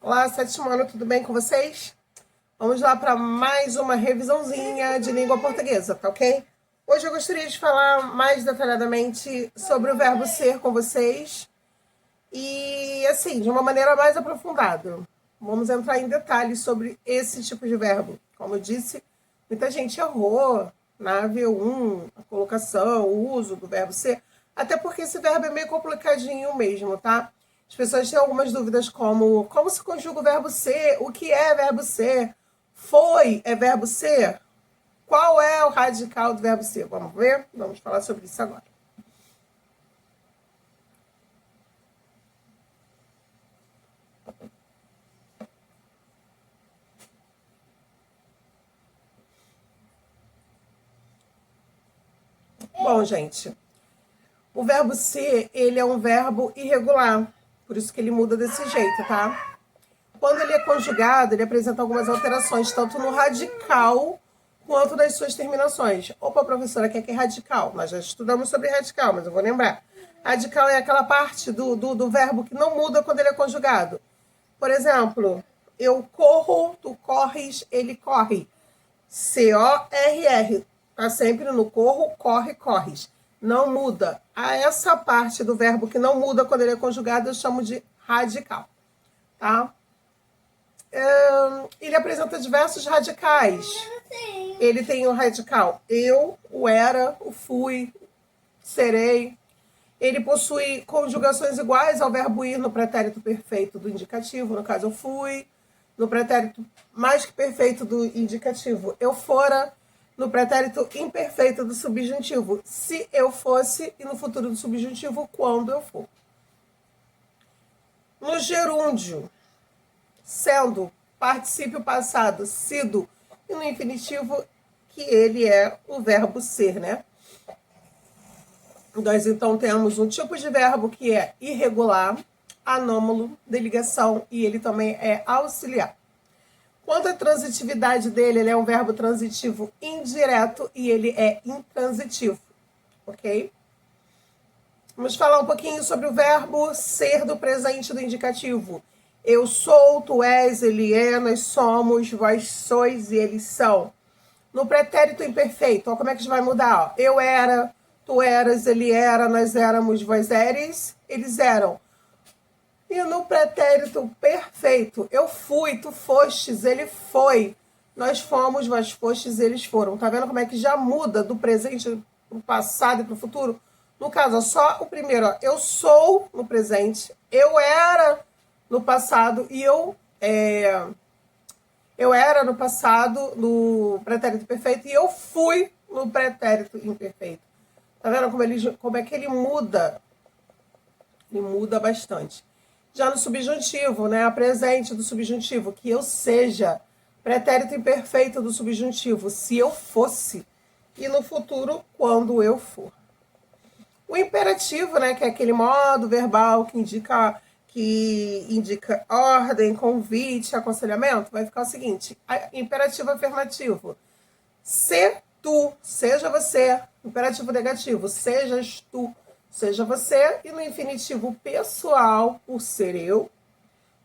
Olá, sétimo ano, tudo bem com vocês? Vamos lá para mais uma revisãozinha de língua portuguesa, tá ok? Hoje eu gostaria de falar mais detalhadamente sobre o verbo ser com vocês e, assim, de uma maneira mais aprofundada. Vamos entrar em detalhes sobre esse tipo de verbo. Como eu disse, muita gente errou na V1, a colocação, o uso do verbo ser, até porque esse verbo é meio complicadinho mesmo, tá? As pessoas têm algumas dúvidas como se conjuga o verbo ser, o que é verbo ser, foi é verbo ser, qual é o radical do verbo ser? Vamos ver? Vamos falar sobre isso agora. Bom, gente, o verbo ser, ele é um verbo irregular, por isso que ele muda desse jeito, tá? Quando ele é conjugado, ele apresenta algumas alterações, tanto no radical quanto nas suas terminações. Opa, professora, o que é radical? Nós já estudamos sobre radical, mas eu vou lembrar. Radical é aquela parte do verbo que não muda quando ele é conjugado. Por exemplo, eu corro, tu corres, ele corre. C-O-R-R. Tá sempre no corro, corre, corres. Não muda. A essa parte do verbo que não muda quando ele é conjugado, eu chamo de radical. Tá? Ele apresenta diversos radicais. Ele tem o radical eu, o era, o fui, serei. Ele possui conjugações iguais ao verbo ir no pretérito perfeito do indicativo, no caso eu fui, no pretérito mais que perfeito do indicativo eu fora, no pretérito imperfeito do subjuntivo se eu fosse e no futuro do subjuntivo quando eu for. No gerúndio, sendo, particípio passado, sido, e no infinitivo, que ele é o verbo ser, né? Nós, então, temos um tipo de verbo que é irregular, anômalo, de ligação, e ele também é auxiliar. Quanto à transitividade dele, ele é um verbo transitivo indireto e ele é intransitivo, ok? Vamos falar um pouquinho sobre o verbo ser do presente do indicativo. Eu sou, tu és, ele é, nós somos, vós sois e eles são. No pretérito imperfeito, ó, como é que a gente vai mudar? Ó, eu era, tu eras, ele era, nós éramos, vós éreis, eles eram. E no pretérito perfeito, eu fui, tu fostes, ele foi, nós fomos, vós fostes, eles foram. Tá vendo como é que já muda do presente para o passado e para o futuro? No caso, ó, só o primeiro, ó, eu sou no presente, eu era no passado e eu era no passado no pretérito perfeito e eu fui no pretérito imperfeito. Tá vendo como é que ele muda? Ele muda bastante. Já no subjuntivo, né, a presente do subjuntivo, que eu seja, pretérito imperfeito do subjuntivo, se eu fosse, e no futuro, quando eu for. O imperativo, né, que é aquele modo verbal que indica ordem, convite, aconselhamento, vai ficar o seguinte: imperativo afirmativo. Se tu, seja você. Imperativo negativo, sejas tu, seja você. E no infinitivo pessoal, por ser eu,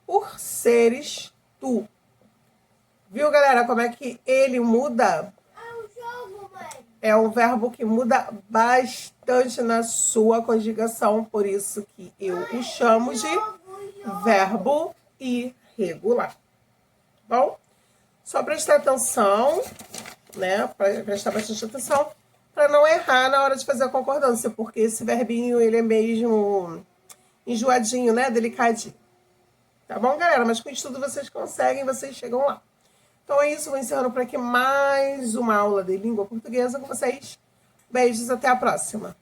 por seres tu. Viu, galera, como é que ele muda? É um verbo que muda bastante na sua conjugação, por isso que eu o chamo de verbo irregular. Bom, só prestar atenção, né? Prestar bastante atenção para não errar na hora de fazer a concordância, porque esse verbinho ele é mesmo enjoadinho, né? Delicadinho. Tá bom, galera? Mas com isso tudo vocês conseguem, vocês chegam lá. Então é isso, vou encerrando por aqui mais uma aula de língua portuguesa com vocês. Beijos, até a próxima.